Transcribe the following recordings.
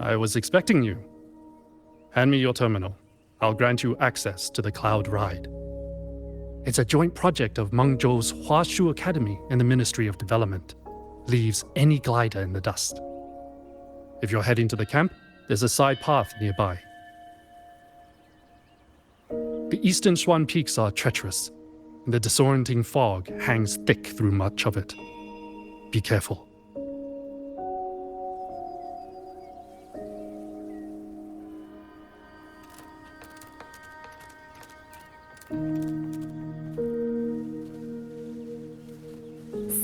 I was expecting you. Hand me your terminal. I'll grant you access to the Cloud Ride. It's a joint project of Mengzhou's Huashu Academy and the Ministry of Development. Leaves any glider in the dust. If you're heading to the camp, there's a side path nearby. The eastern Shuan peaks are treacherous, and the disorienting fog hangs thick through much of it. Be careful.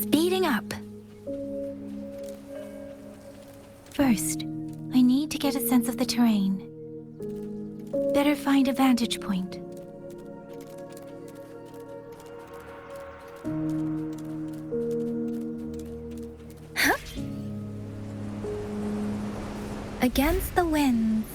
Speeding up. First, I need to get a sense of the terrain. Better find a vantage point. Huh? Against the winds.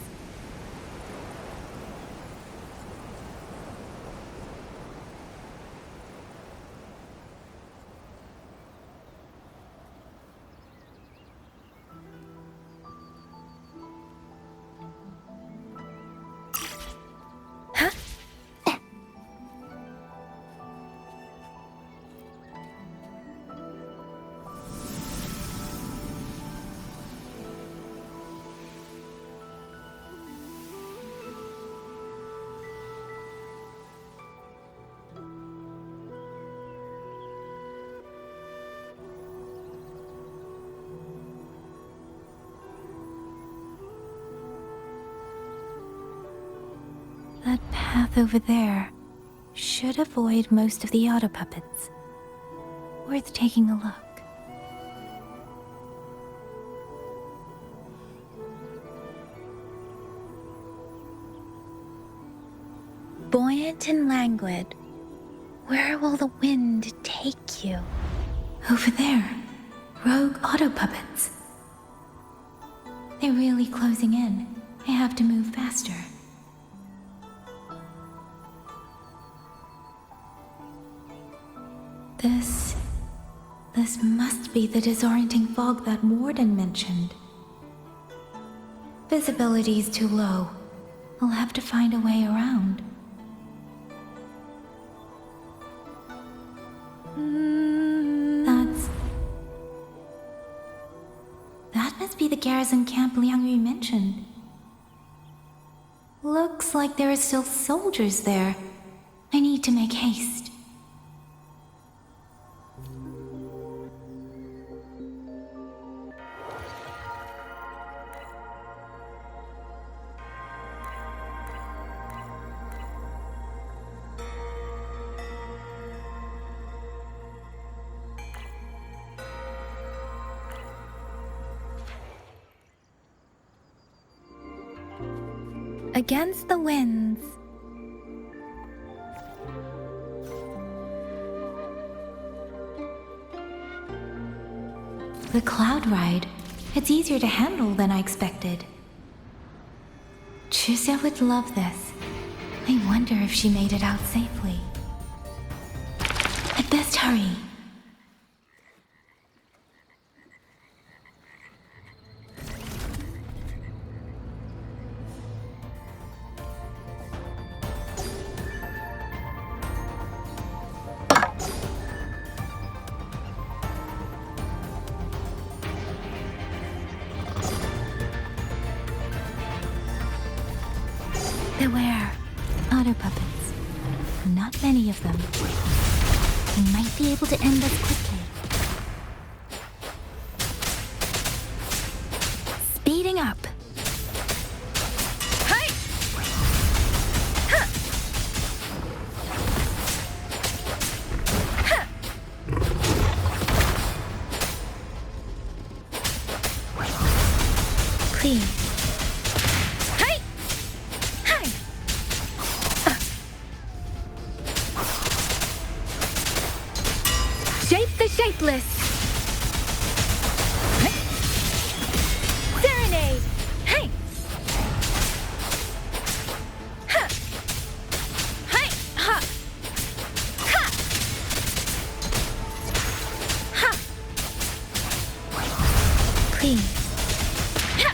That path over there should avoid most of the auto puppets. Worth taking a look. Buoyant and languid, where will the wind take you? Over there, rogue auto puppets. They're really closing in. I have to move faster. This must be the disorienting fog that Warden mentioned. Visibility's too low. I'll have to find a way around. That must be the garrison camp Liang mentioned. Looks like there are still soldiers there. I need to make haste. Against the winds. The Cloud Ride. It's easier to handle than I expected. Chixia would love this. I wonder if she made it out safely. I'd best hurry. Beware. Auto puppets. Not many of them. We might be able to end this quickly. Speeding up. Hi! Huh! Huh! Please. Shape the shapeless! Serenade! Hey! Ha! Hey! Ha! Ha! Ha! Please. Ha!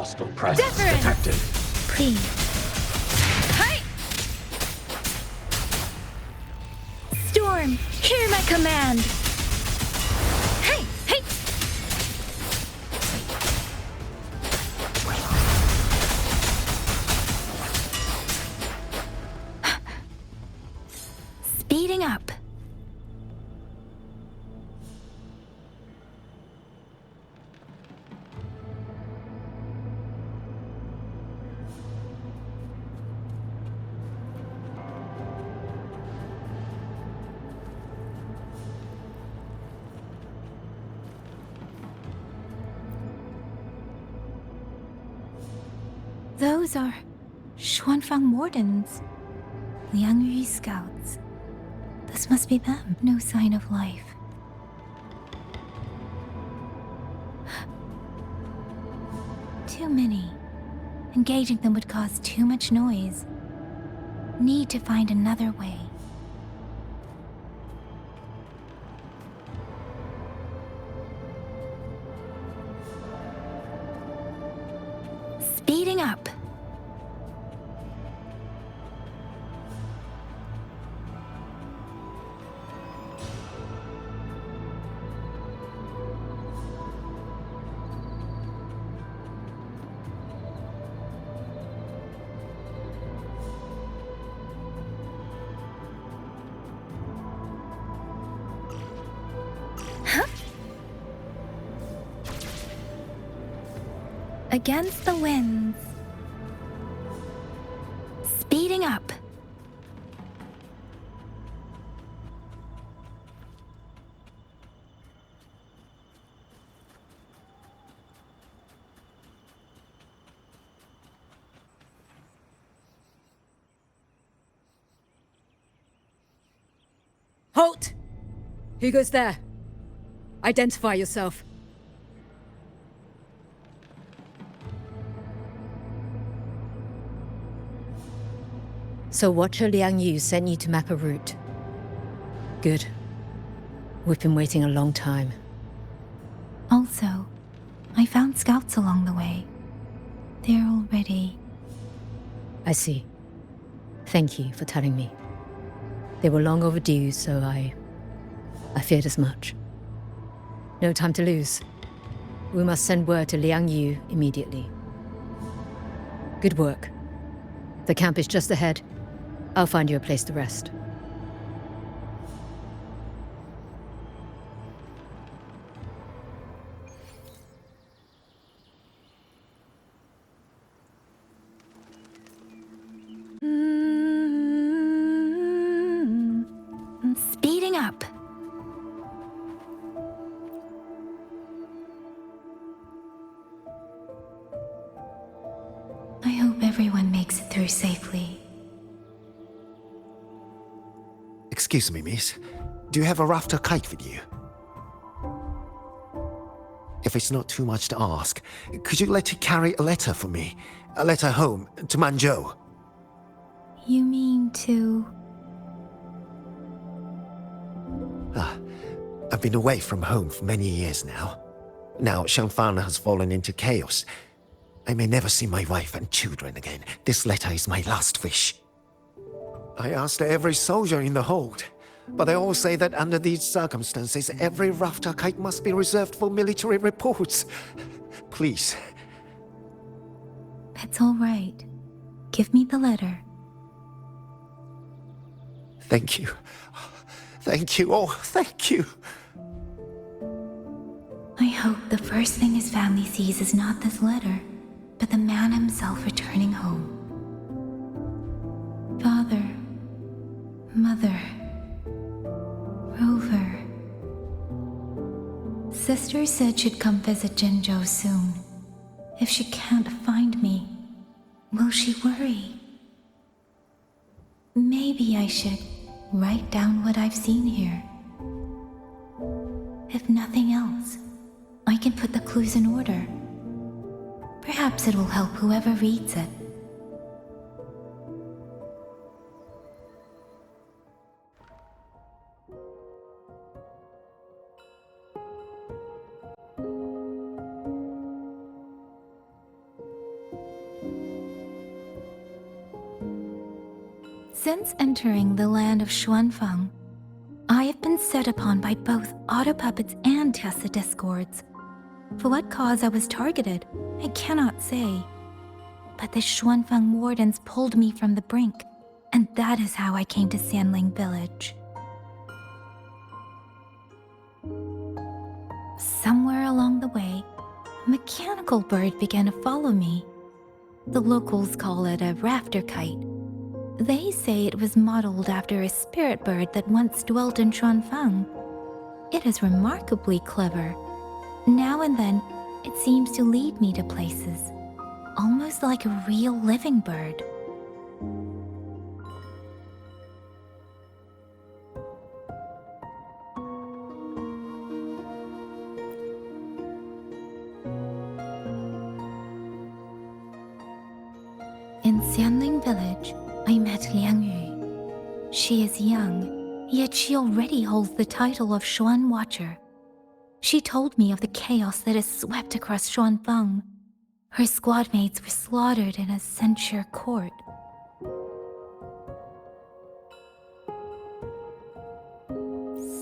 Hostile presence Deference! detected. Please. Hi! Storm, hear my command! Hey! Hey! Speeding up. Those are Xuanfang Wardens, Liangyu scouts. This must be them. No sign of life. Too many. Engaging them would cause too much noise. Need to find another way. Speeding up. Against the winds. Speeding up. Halt! Who goes there? Identify yourself. So Watcher Liang Yu sent you to map a route. Good. We've been waiting a long time. Also, I found scouts along the way. They're already... I see. Thank you for telling me. They were long overdue, so I feared as much. No time to lose. We must send word to Liang Yu immediately. Good work. The camp is just ahead. I'll find you a place to rest. Speeding up. I hope everyone makes it through safely. Excuse me, miss. Do you have a rafter kite with you? If it's not too much to ask, could you let it carry a letter for me? A letter home, to Manzhou. You mean to... I've been away from home for many years now. Now Shangfan has fallen into chaos. I may never see my wife and children again. This letter is my last wish. I asked every soldier in the hold, but they all say that under these circumstances, every rafter kite must be reserved for military reports. Please. It's all right. Give me the letter. Thank you. Thank you. Oh, thank you. I hope the first thing his family sees is not this letter, but the man himself returning home. Father, Mother, Rover. Sister said she'd come visit Jinzhou soon. If she can't find me, will she worry? Maybe I should write down what I've seen here. If nothing else, I can put the clues in order. Perhaps it will help whoever reads it. Since entering the land of Xuanfeng, I have been set upon by both autopuppets and Tessa discords. For what cause I was targeted, I cannot say. But the Xuanfeng wardens pulled me from the brink, and that is how I came to Sanling Village. Somewhere along the way, a mechanical bird began to follow me. The locals call it a rafter kite. They say it was modeled after a spirit bird that once dwelt in Xuanfeng. It is remarkably clever. Now and then, it seems to lead me to places, almost like a real living bird. In Sanling Village, I met Liang Yu. She is young, yet she already holds the title of Xuan Watcher. She told me of the chaos that has swept across Xuanfeng. Her squad mates were slaughtered in a censure court.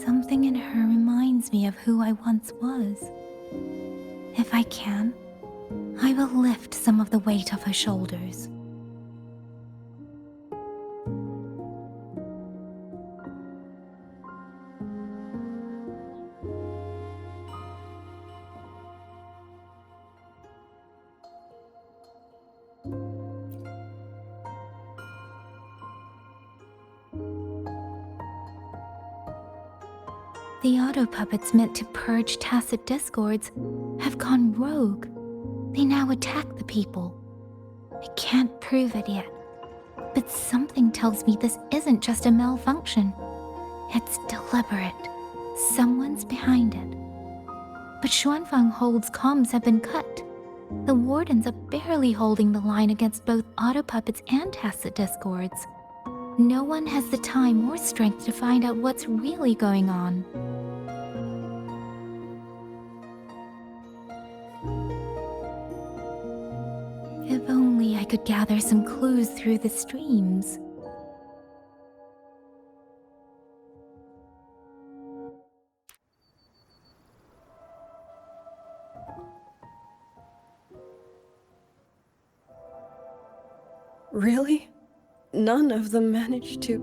Something in her reminds me of who I once was. If I can, I will lift some of the weight off her shoulders. The auto-puppets meant to purge tacit discords have gone rogue. They now attack the people. I can't prove it yet, but something tells me this isn't just a malfunction. It's deliberate. Someone's behind it. But Xuanfeng holds comms have been cut. The wardens are barely holding the line against both auto-puppets and tacit discords. No one has the time or strength to find out what's really going on. If only I could gather some clues through the streams. Really? None of them managed to...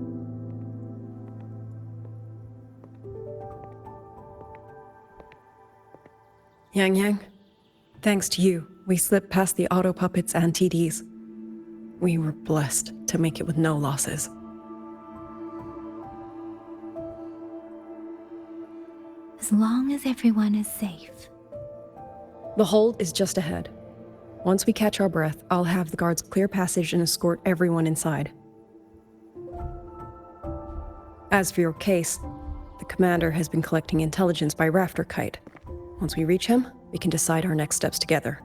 Yang, thanks to you, we slipped past the auto-puppets and TDs. We were blessed to make it with no losses. As long as everyone is safe. The hold is just ahead. Once we catch our breath, I'll have the guards clear passage and escort everyone inside. As for your case, the commander has been collecting intelligence by Rafter Kite. Once we reach him, we can decide our next steps together.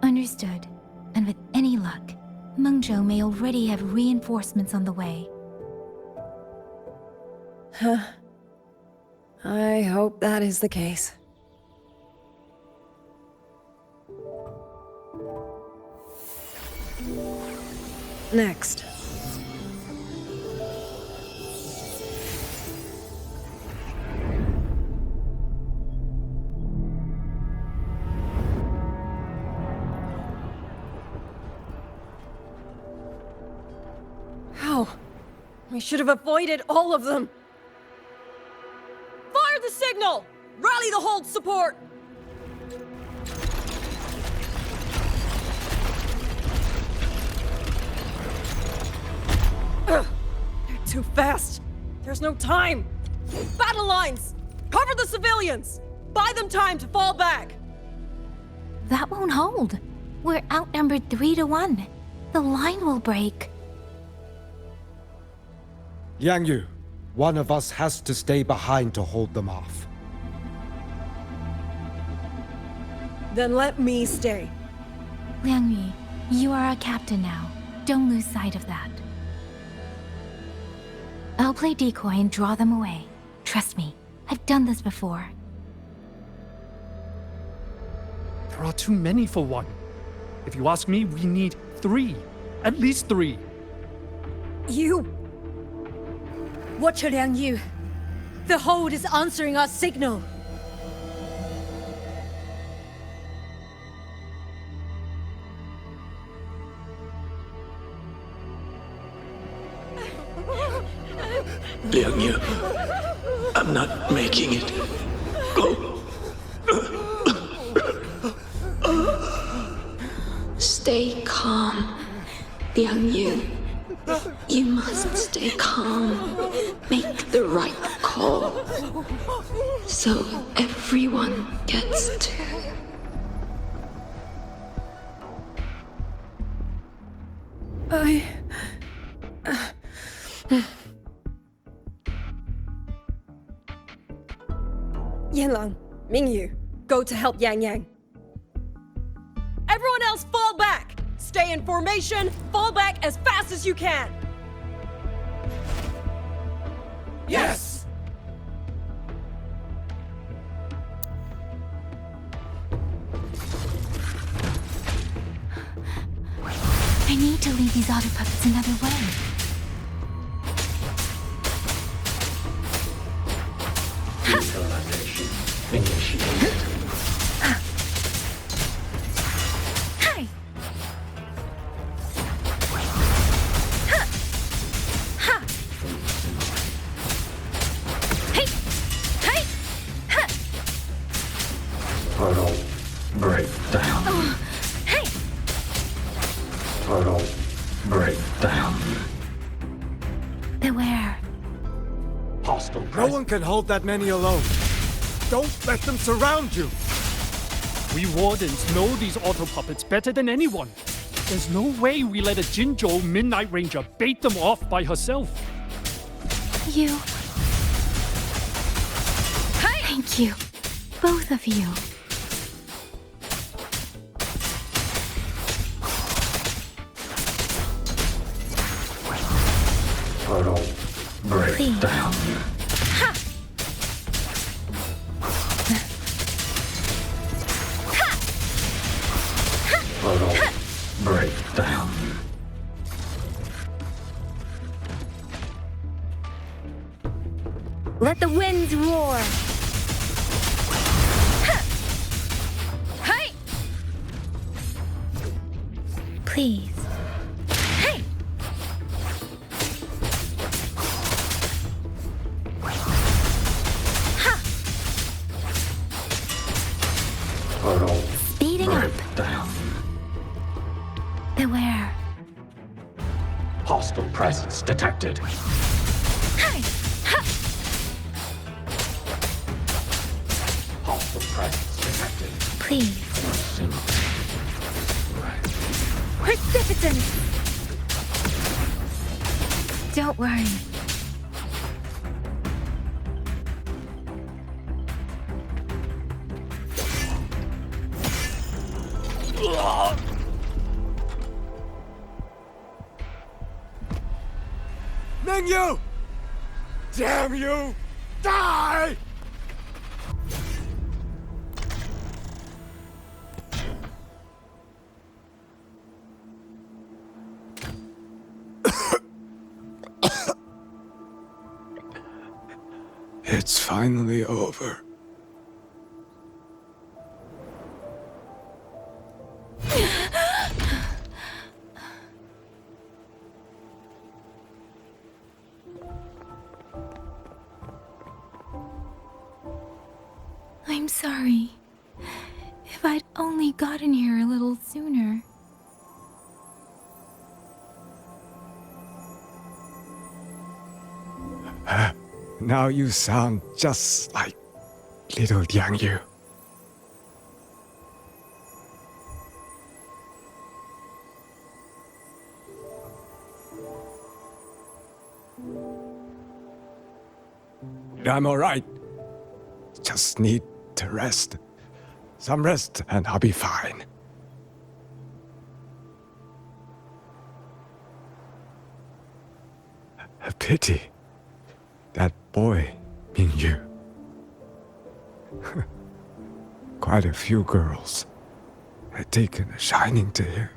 Understood. And with any luck, Mengzhou may already have reinforcements on the way. I hope that is the case. Next. How? We should have avoided all of them. Fire the signal! Rally the hold support! Ugh, they're too fast. There's no time. Battle lines! Cover the civilians! Buy them time to fall back! That won't hold. We're outnumbered 3-1. The line will break. Yang Yu, one of us has to stay behind to hold them off. Then let me stay. Liang Yu, you are our captain now. Don't lose sight of that. I'll play decoy and draw them away. Trust me, I've done this before. There are too many for one. If you ask me, we need 3. At least 3. You! Watcher Liang Yu! The hold is answering our signal! Liang Yu, I'm not making it. Go. Stay calm, Liang Yu. You must stay calm. Make the right call. So everyone gets to. Yanlang, Mingyu, go to help Yang Yang. Everyone else fall back! Stay in formation, fall back as fast as you can! Yes! I need to lead these otter puppets another way. Neutralization initiated. Hey! Hey! Hey! Portal breakdown. Hey! Portal breakdown. Beware. Hostile No presence. one can hold that many alone. Don't let them surround you. We wardens know these auto puppets better than anyone. There's no way we let a Jinzhou Midnight Ranger bait them off by herself. You. Thank you. Both of you. Portal breakdown. Portal breakdown. Let the winds roar. Hey! Please. Hey! Portal Speeding up. breakdown. Beware. Hostile presence detected. Hey! Ha! Hostile presence detected. Please. Precipitance! Don't worry. Mingyu! Damn you! Die! It's finally over. I'm sorry. If I'd only gotten here a little sooner. Now you sound just like little Liang Yu. I'm alright. Just need to rest. Some rest and I'll be fine. A pity. That boy, Mingyu. Quite a few girls had taken a shining to him.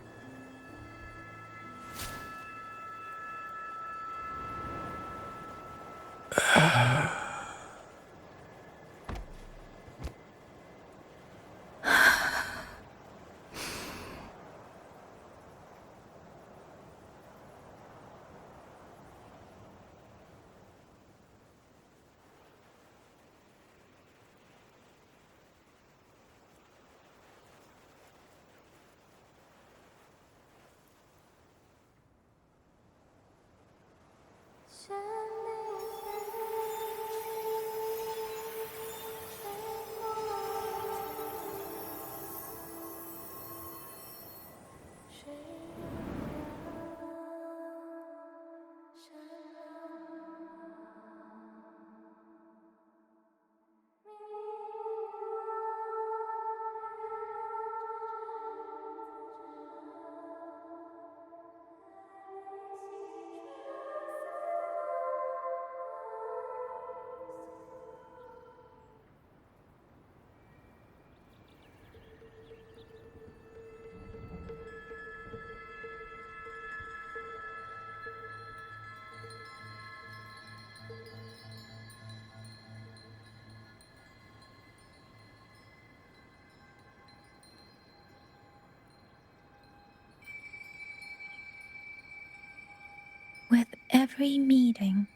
every meeting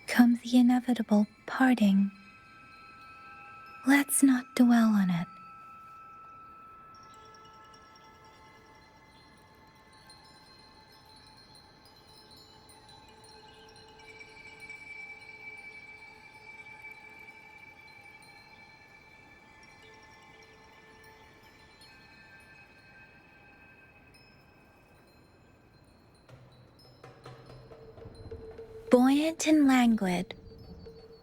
comes the inevitable parting. Let's not dwell on it. Buoyant and languid,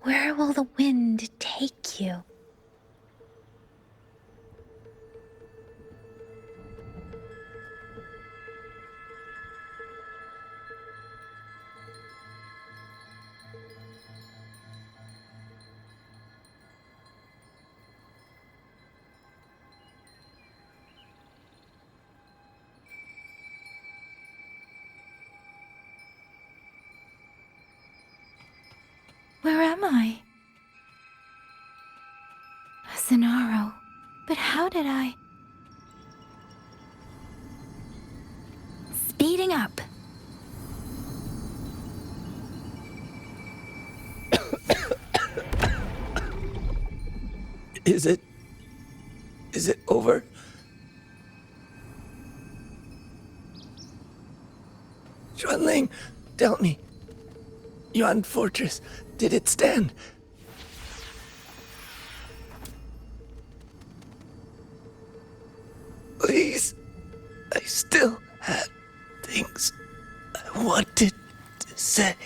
where will the wind take you? Where am I? Zenaro, but how did I? Speeding up. Is it over? Xuanling, tell me. Yuan Fortress, did it stand? Please, I still had things I wanted to say.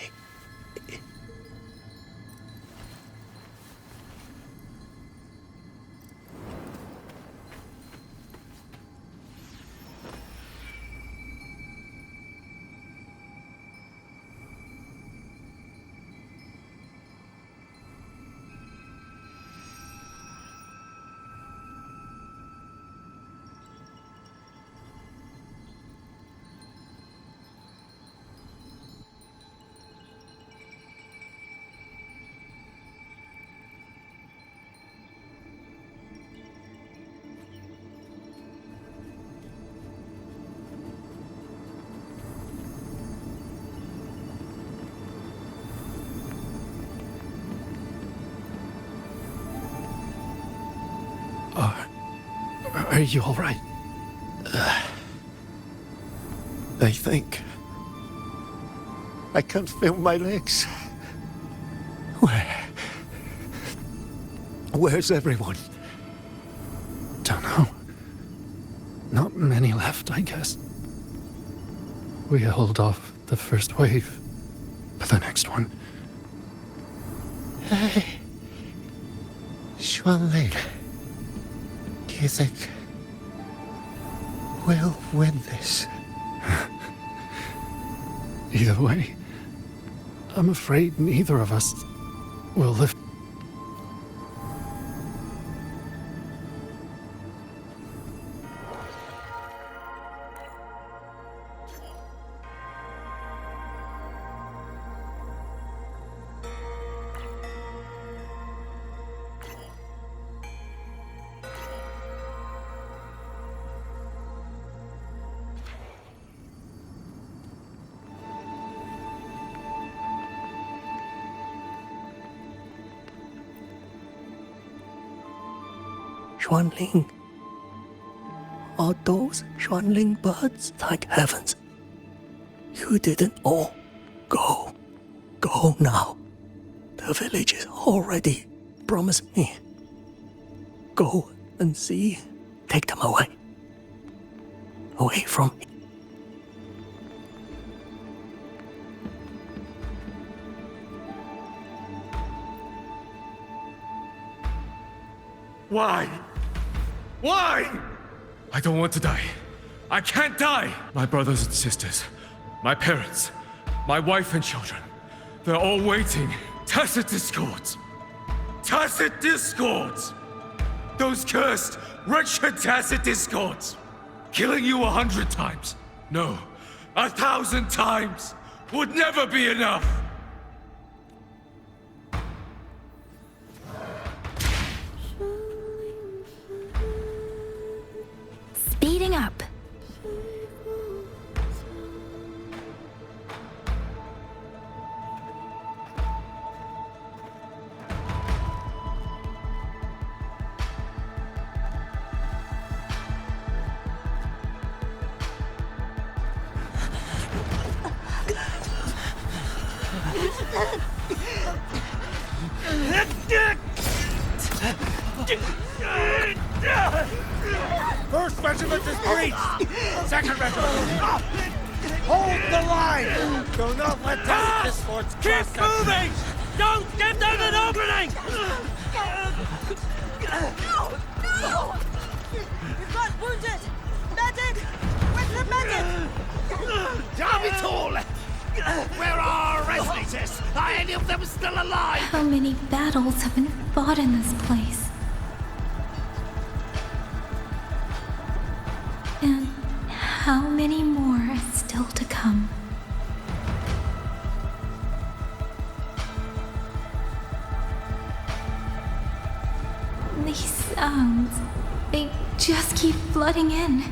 Are you all right? I think I can't feel my legs. Where's everyone? Don't know. Not many left, I guess. We held off the first wave, but the next one. Hey, Xuanling, do you think we'll win this? Either way, I'm afraid neither of us will live. Xuanling. Are those Xuanling birds? Thank heavens. You didn't all go. Go now. The village is already promised me. Go and see. Take them away. Away from me. Why? Why? I don't want to die. I can't die! My brothers and sisters, my parents, my wife and children, they're all waiting. Tacit discords! Tacit discords! Those cursed, wretched tacit discords! Killing you 100 times, no, 1,000 times, would never be enough! Speeding up. First regiment is breached! Second regiment! Hold the line! Do not let them discords cross. Keep moving! Don't give them an opening! No! No! We've got wounded! Medic! Where's the medic? Damn it all! Where are our resonators? Are any of them still alive? How many battles have been fought in this place? And how many more are still to come? These sounds, they just keep flooding in.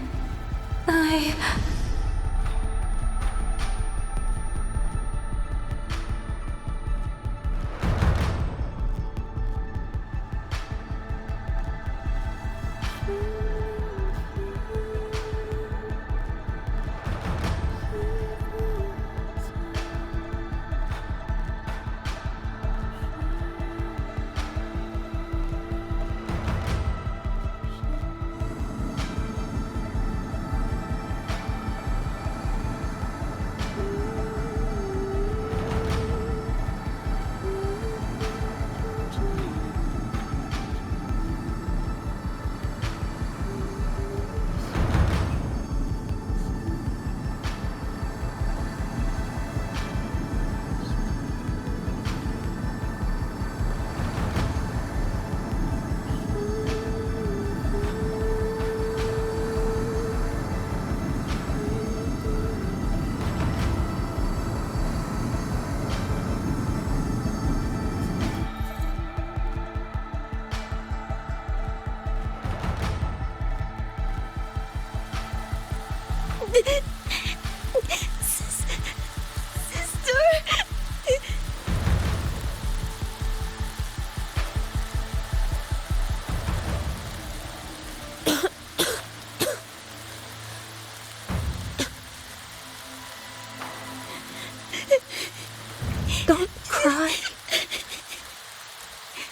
Don't cry.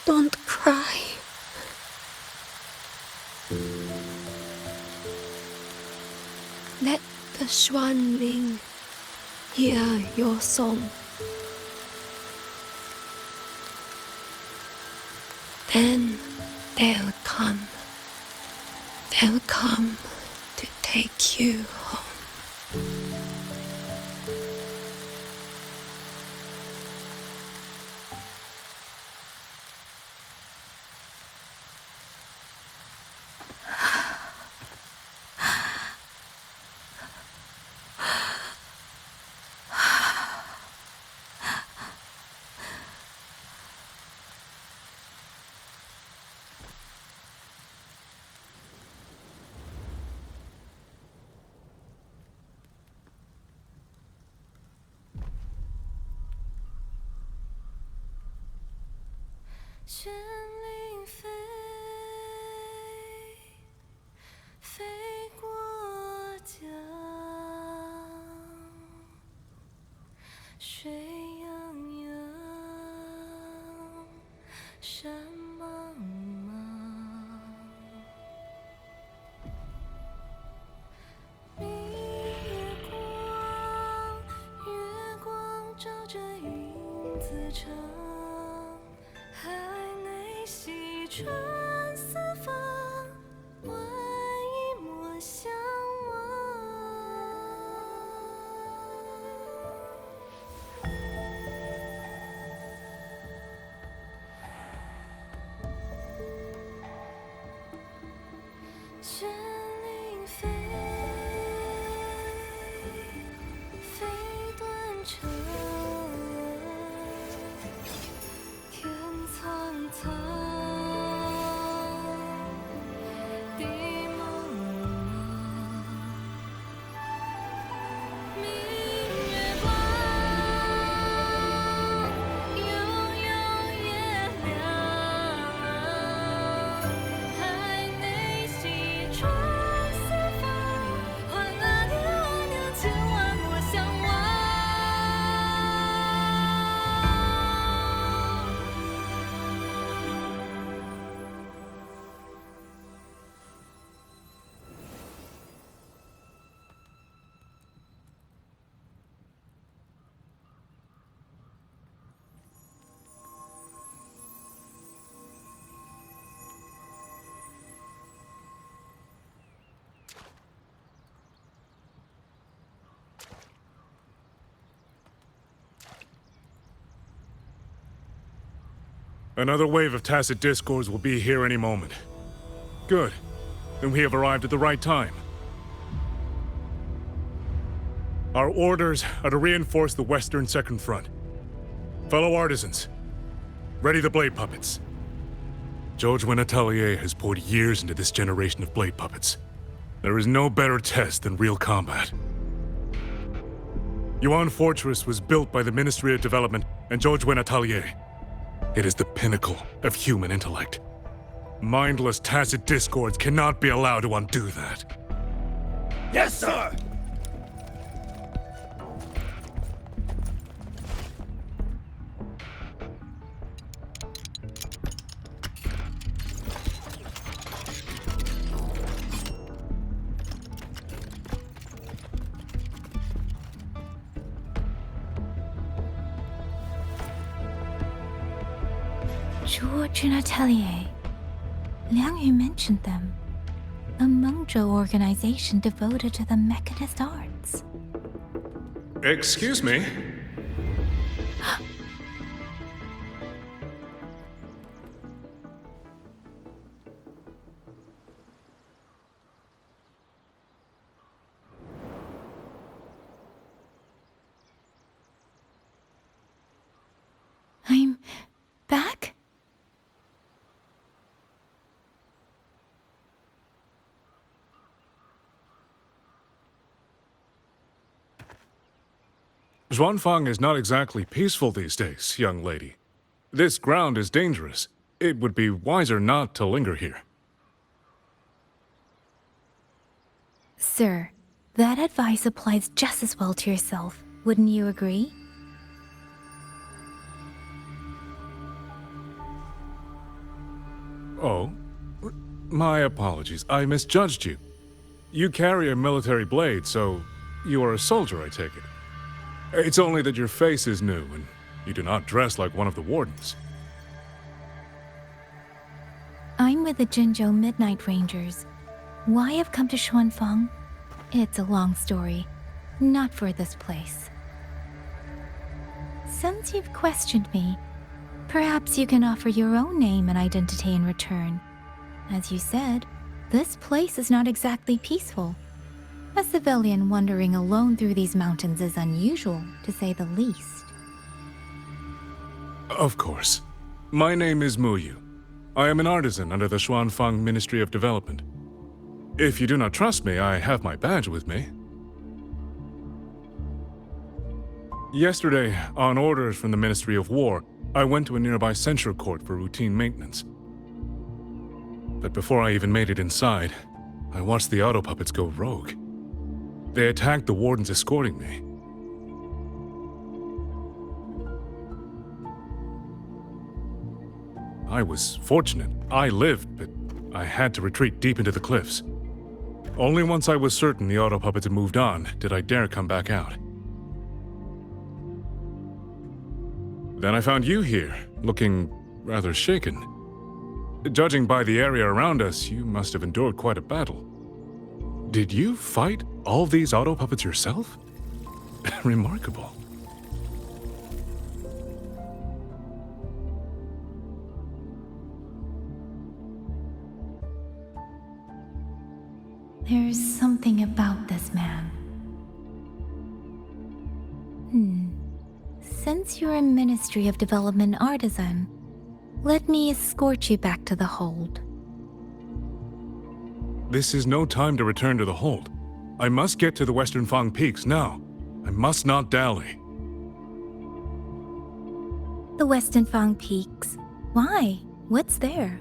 Don't cry. Let the swan ling hear your song. Then they'll come. They'll come to take you home. Try Another wave of tacit discords will be here any moment. Good. Then we have arrived at the right time. Our orders are to reinforce the Western Second Front. Fellow artisans, ready the blade puppets. George Atelier has poured years into this generation of blade puppets. There is no better test than real combat. Yuan Fortress was built by the Ministry of Development and George Atelier. It is the pinnacle of human intellect. Mindless tacit discords cannot be allowed to undo that. Yes, sir! George and Atelier. Liang Yu mentioned them. A Mengzhou organization devoted to the mechanist arts. Excuse me? I'm back? Zhuanfang is not exactly peaceful these days, young lady. This ground is dangerous. It would be wiser not to linger here. Sir, that advice applies just as well to yourself. Wouldn't you agree? Oh? My apologies. I misjudged you. You carry a military blade, so you are a soldier, I take it. It's only that your face is new, and you do not dress like one of the wardens. I'm with the Jinzhou Midnight Rangers. Why I've come to Xuanfang? It's a long story. Not for this place. Since you've questioned me, perhaps you can offer your own name and identity in return. As you said, this place is not exactly peaceful. A civilian wandering alone through these mountains is unusual, to say the least. Of course. My name is Muyu. I am an artisan under the Xuanfang Ministry of Development. If you do not trust me, I have my badge with me. Yesterday, on orders from the Ministry of War, I went to a nearby censure court for routine maintenance. But before I even made it inside, I watched the auto puppets go rogue. They attacked the wardens escorting me. I was fortunate. I lived, but I had to retreat deep into the cliffs. Only once I was certain the auto puppets had moved on did I dare come back out. Then I found you here, looking rather shaken. Judging by the area around us, you must have endured quite a battle. Did you fight all these auto puppets yourself? Remarkable. There's something about this man. Since you're a Ministry of Development artisan, let me escort you back to the hold. This is no time to return to the hold. I must get to the Western Fang Peaks now. I must not dally. The Western Fang Peaks? Why? What's there?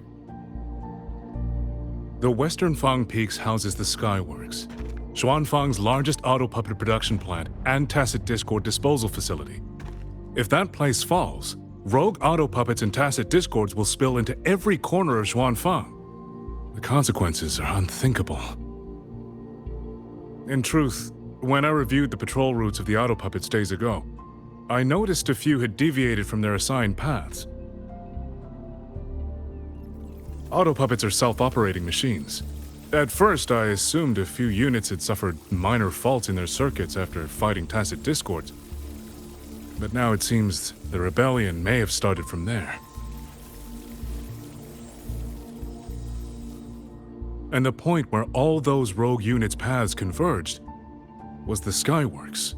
The Western Fang Peaks houses the Skyworks, Xuanfang's largest auto puppet production plant and tacit discord disposal facility. If that place falls, rogue auto puppets and tacit discords will spill into every corner of Xuanfang. The consequences are unthinkable. In truth, when I reviewed the patrol routes of the auto puppets days ago, I noticed a few had deviated from their assigned paths. Auto puppets are self-operating machines. At first, I assumed a few units had suffered minor faults in their circuits after fighting tacit discords. But now it seems the rebellion may have started from there. And the point where all those rogue units' paths converged was the Skyworks.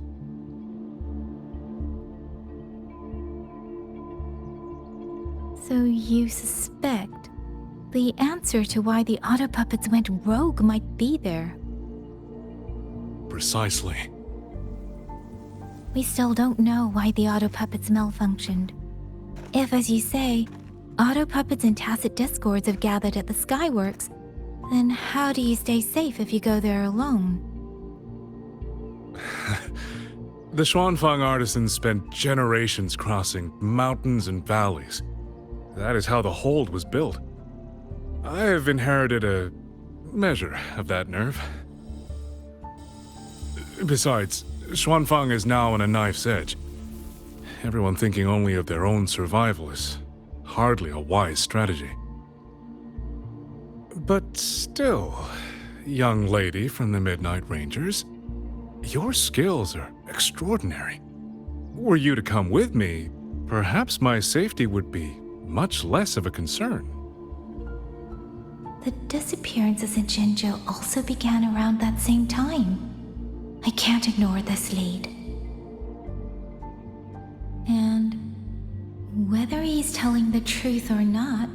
So you suspect the answer to why the auto puppets went rogue might be there? Precisely. We still don't know why the auto puppets malfunctioned. If, as you say, auto puppets and tacit discords have gathered at the Skyworks, then how do you stay safe if you go there alone? The Xuanfang artisans spent generations crossing mountains and valleys. That is how the hold was built. I have inherited a measure of that nerve. Besides, Xuanfang is now on a knife's edge. Everyone thinking only of their own survival is hardly a wise strategy. But still, young lady from the Midnight Rangers, your skills are extraordinary. Were you to come with me, perhaps my safety would be much less of a concern. The disappearances in Jinzhou also began around that same time. I can't ignore this lead. And whether he's telling the truth or not,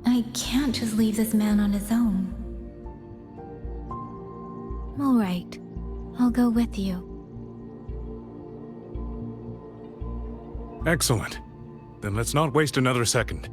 I can't just leave this man on his own. All right, I'll go with you. Excellent. Then let's not waste another second.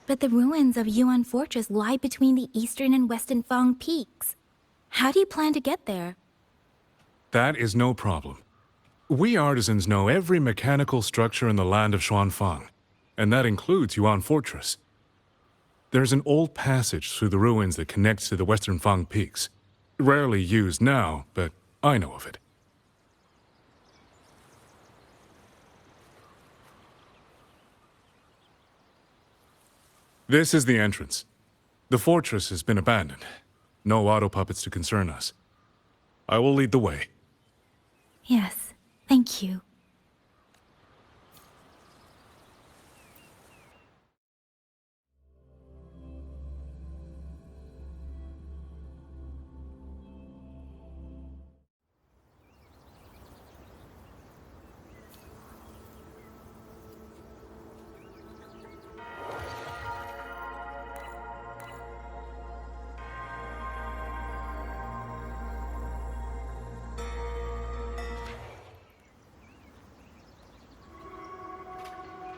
But the ruins of Yuan Fortress lie between the eastern and western Fang peaks. How do you plan to get there? That is no problem. We artisans know every mechanical structure in the land of Xuanfang, and that includes Yuan Fortress. There's an old passage through the ruins that connects to the western Fang peaks. Rarely used now, but I know of it. This is the entrance. The fortress has been abandoned. No auto puppets to concern us. I will lead the way. Yes, thank you.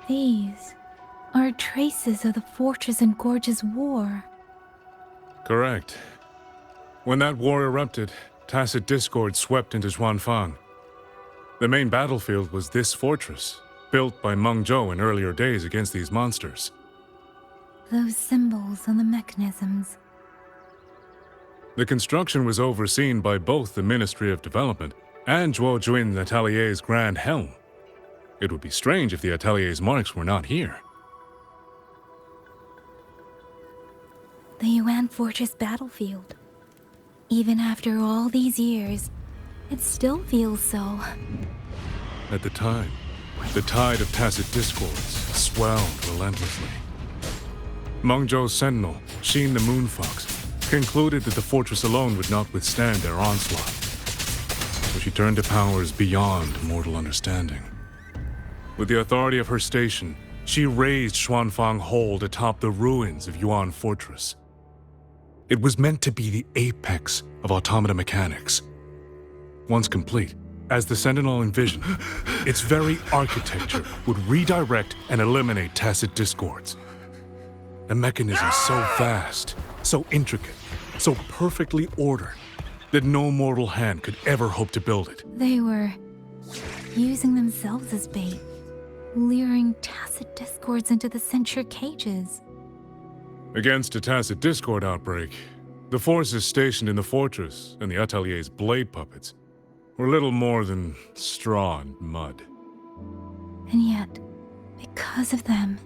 These are traces of the Fortress and Gorge's war. Correct. When that war erupted, tacit discord swept into Xuanfang. The main battlefield was this fortress, built by Meng Zhou in earlier days against these monsters. Those symbols on the mechanisms. The construction was overseen by both the Ministry of Development and Zhuo Jun Atelier's Grand Helm. It would be strange if the Atelier's marks were not here. The Yuan Fortress battlefield. Even after all these years, it still feels so. At the time, the tide of tacit discords swelled relentlessly. Meng Zhou's sentinel, Xin the Moonfox, concluded that the fortress alone would not withstand their onslaught. So she turned to powers beyond mortal understanding. With the authority of her station, she raised Xuanfang Hold atop the ruins of Yuan Fortress. It was meant to be the apex of automata mechanics. Once complete, as the Sentinel envisioned, its very architecture would redirect and eliminate tacit discords. A mechanism so vast, so intricate, so perfectly ordered, that no mortal hand could ever hope to build it. They were using themselves as bait, luring tacit discords into the censure cages. Against a tacit discord outbreak, the forces stationed in the fortress and the Atelier's blade puppets were little more than straw and mud. And yet, because of them,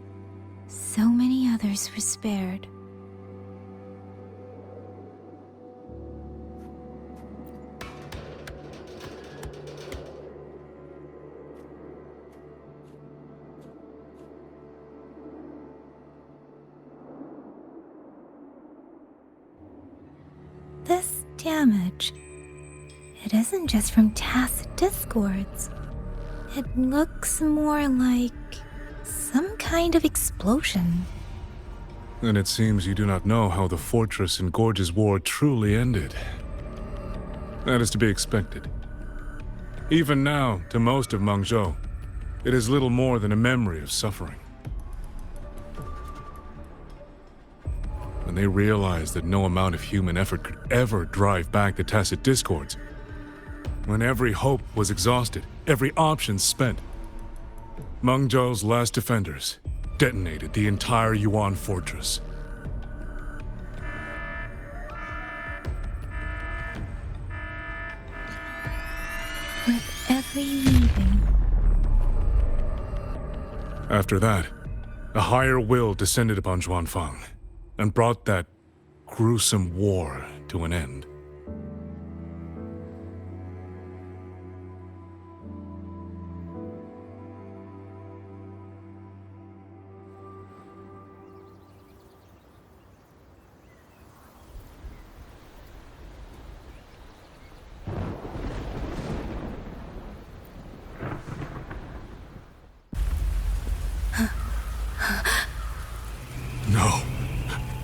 so many others were spared. This damage, it isn't just from tacit discords. It looks more like some kind of explosion. Then it seems you do not know how the Fortress and Gorge's War truly ended. That is to be expected. Even now, to most of Mengzhou, it is little more than a memory of suffering. When they realized that no amount of human effort could ever drive back the tacit discords, when every hope was exhausted, every option spent, Mengzhou's last defenders detonated the entire Yuan fortress. With every leaving. After that, a higher will descended upon Zhuanfang and brought that gruesome war to an end.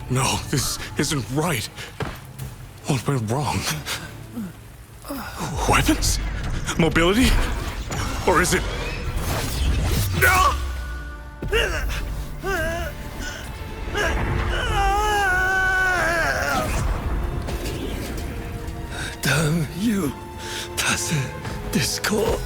No, this isn't right. What went wrong? Weapons? Mobility? Or is it... No! Damn you, tacit discord.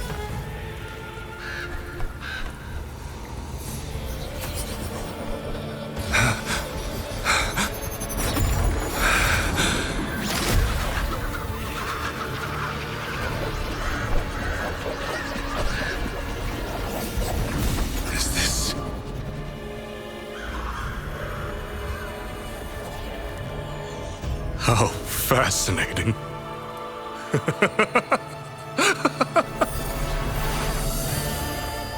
How fascinating.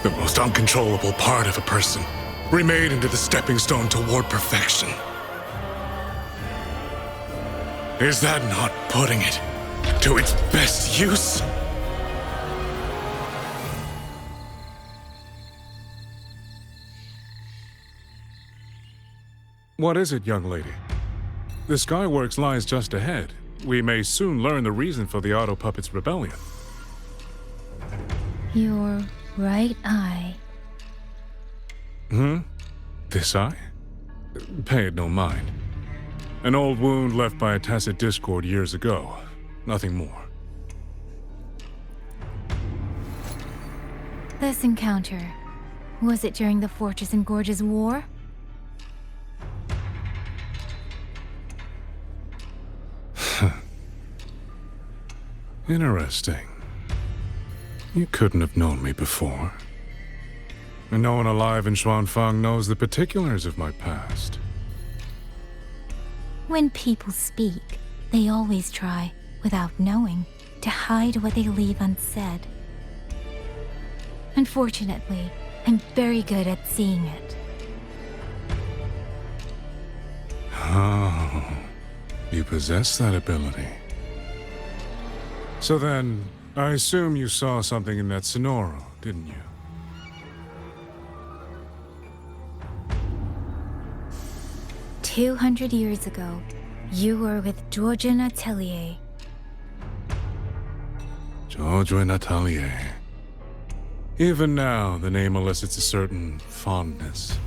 The most uncontrollable part of a person, remade into the stepping stone toward perfection. Is that not putting it to its best use? What is it, young lady? The Skyworks lies just ahead. We may soon learn the reason for the Auto Puppets' rebellion. Your right eye. This eye? Pay it no mind. An old wound left by a tacit discord years ago. Nothing more. This encounter, was it during the Fortress and Gorge's War? Interesting. You couldn't have known me before. And no one alive in Zhuanfang knows the particulars of my past. When people speak, they always try, without knowing, to hide what they leave unsaid. Unfortunately, I'm very good at seeing it. Oh, you possess that ability. So then, I assume you saw something in that Sonoro, didn't you? "200 years ago, you were with Georgian Atelier." Georgian Atelier. Even now, the name elicits a certain fondness.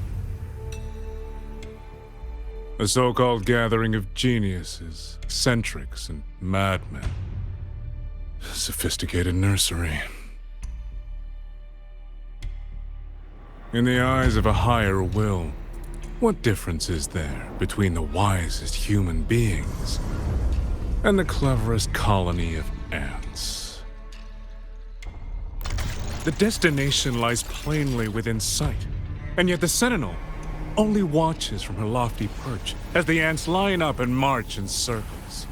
A so-called gathering of geniuses, eccentrics, and madmen. A sophisticated nursery. In the eyes of a higher will, what difference is there between the wisest human beings and the cleverest colony of ants? The destination lies plainly within sight, and yet the Sentinel, only watches from her lofty perch as the ants line up and march in circles.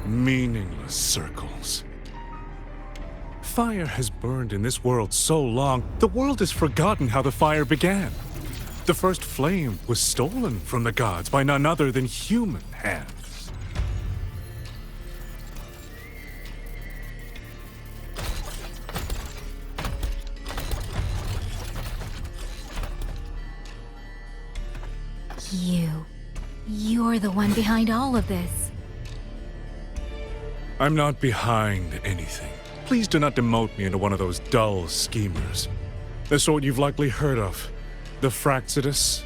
Meaningless circles. Fire has burned in this world so long, the world has forgotten how the fire began. The first flame was stolen from the gods by none other than human hands. You're the one behind all of this. I'm not behind anything. Please do not demote me into one of those dull schemers. The sort you've likely heard of. The Fraxidus.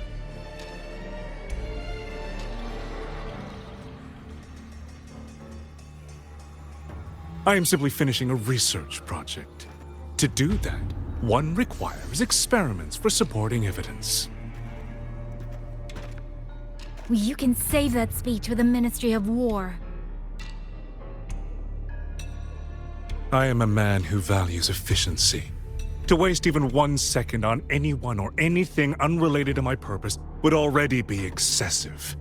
I am simply finishing a research project. To do that, one requires experiments for supporting evidence. You can save that speech for the Ministry of War. I am a man who values efficiency. To waste even 1 second on anyone or anything unrelated to my purpose would already be excessive.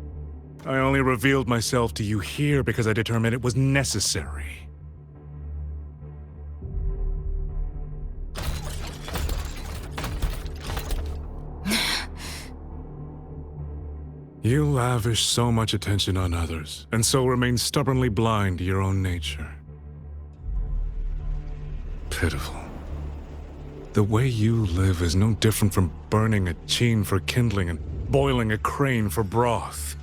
I only revealed myself to you here because I determined it was necessary. You lavish so much attention on others, and so remain stubbornly blind to your own nature. Pitiful. The way you live is no different from burning a chine for kindling and boiling a crane for broth.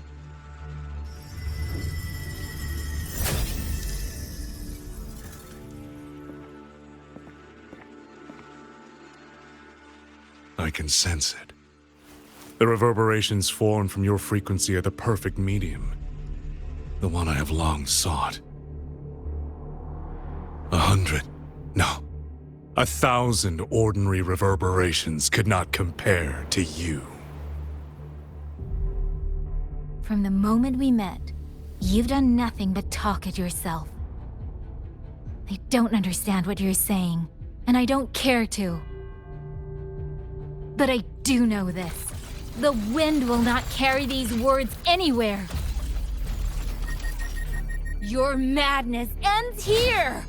I can sense it. The reverberations formed from your frequency are the perfect medium. The one I have long sought. 100, no, 1,000 ordinary reverberations could not compare to you. From the moment we met, you've done nothing but talk at yourself. I don't understand what you're saying, and I don't care to. But I do know this. The wind will not carry these words anywhere. Your madness ends here!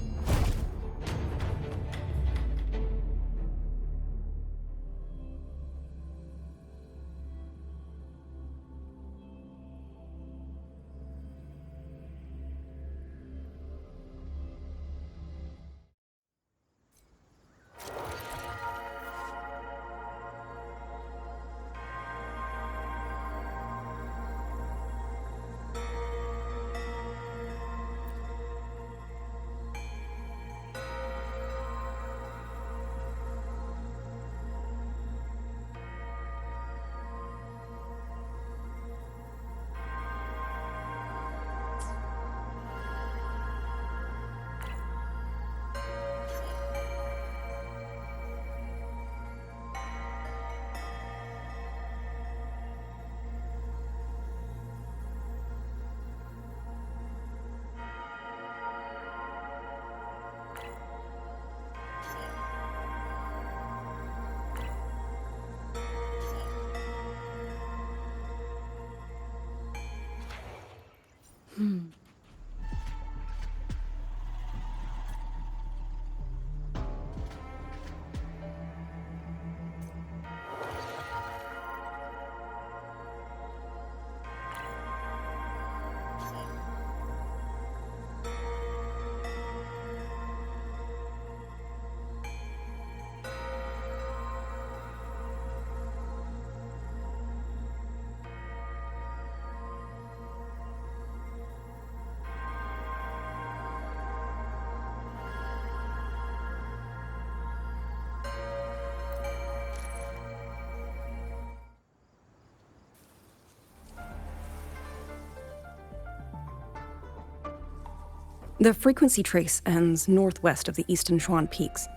The frequency trace ends northwest of the Eastern Shuan Peaks.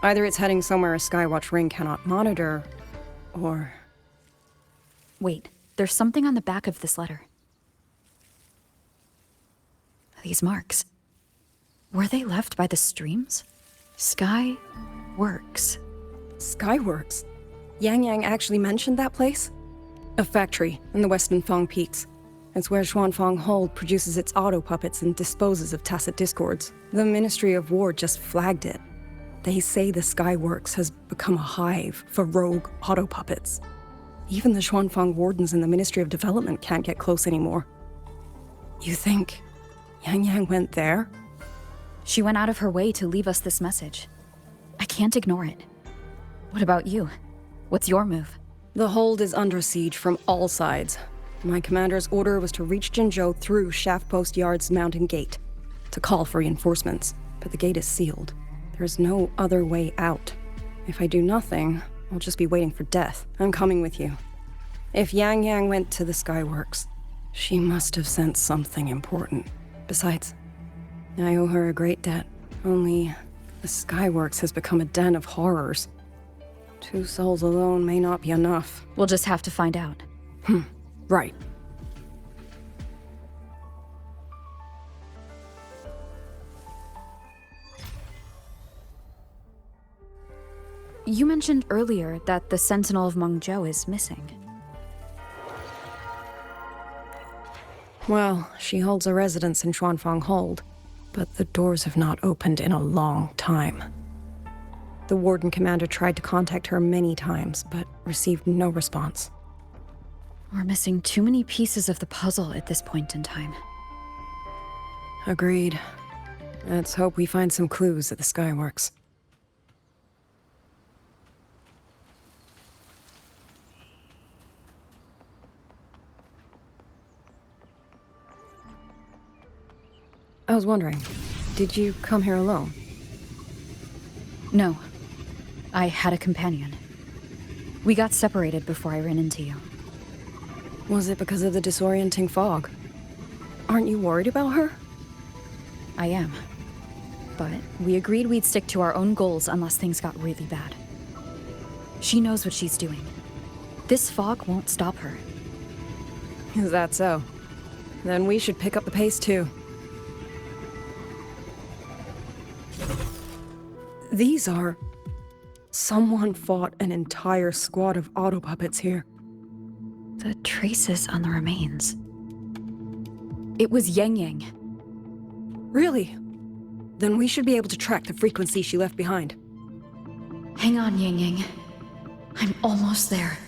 Either it's heading somewhere a Skywatch ring cannot monitor, or... Wait, there's something on the back of this letter. These marks. Were they left by the streams? Skyworks. Skyworks? Yang Yang actually mentioned that place? A factory in the Western Fang Peaks. It's where Xuanfang Hold produces its auto puppets and disposes of tacit discords. The Ministry of War just flagged it. They say the Skyworks has become a hive for rogue auto puppets. Even the Xuanfang wardens in the Ministry of Development can't get close anymore. You think Yang Yang went there? She went out of her way to leave us this message. I can't ignore it. What about you? What's your move? The hold is under siege from all sides. My commander's order was to reach Jinzhou through Shaft Post Yard's mountain gate, to call for reinforcements, but the gate is sealed. There's no other way out. If I do nothing, I'll just be waiting for death. I'm coming with you. If Yang Yang went to the Skyworks, she must have sent something important. Besides, I owe her a great debt. Only the Skyworks has become a den of horrors. 2 souls alone may not be enough. We'll just have to find out. Right. You mentioned earlier that the Sentinel of Mengzhou is missing. Well, she holds a residence in Xuanfang Hold, but the doors have not opened in a long time. The Warden Commander tried to contact her many times, but received no response. We're missing too many pieces of the puzzle at this point in time. Agreed. Let's hope we find some clues at the Skyworks. I was wondering, did you come here alone? No. I had a companion. We got separated before I ran into you. Was it because of the disorienting fog? Aren't you worried about her? I am. But we agreed we'd stick to our own goals unless things got really bad. She knows what she's doing. This fog won't stop her. Is that so? Then we should pick up the pace too. These are... Someone fought an entire squad of auto puppets here. The traces on the remains. It was Yang Yang. Really? Then we should be able to track the frequency she left behind. Hang on, Yang Yang. I'm almost there.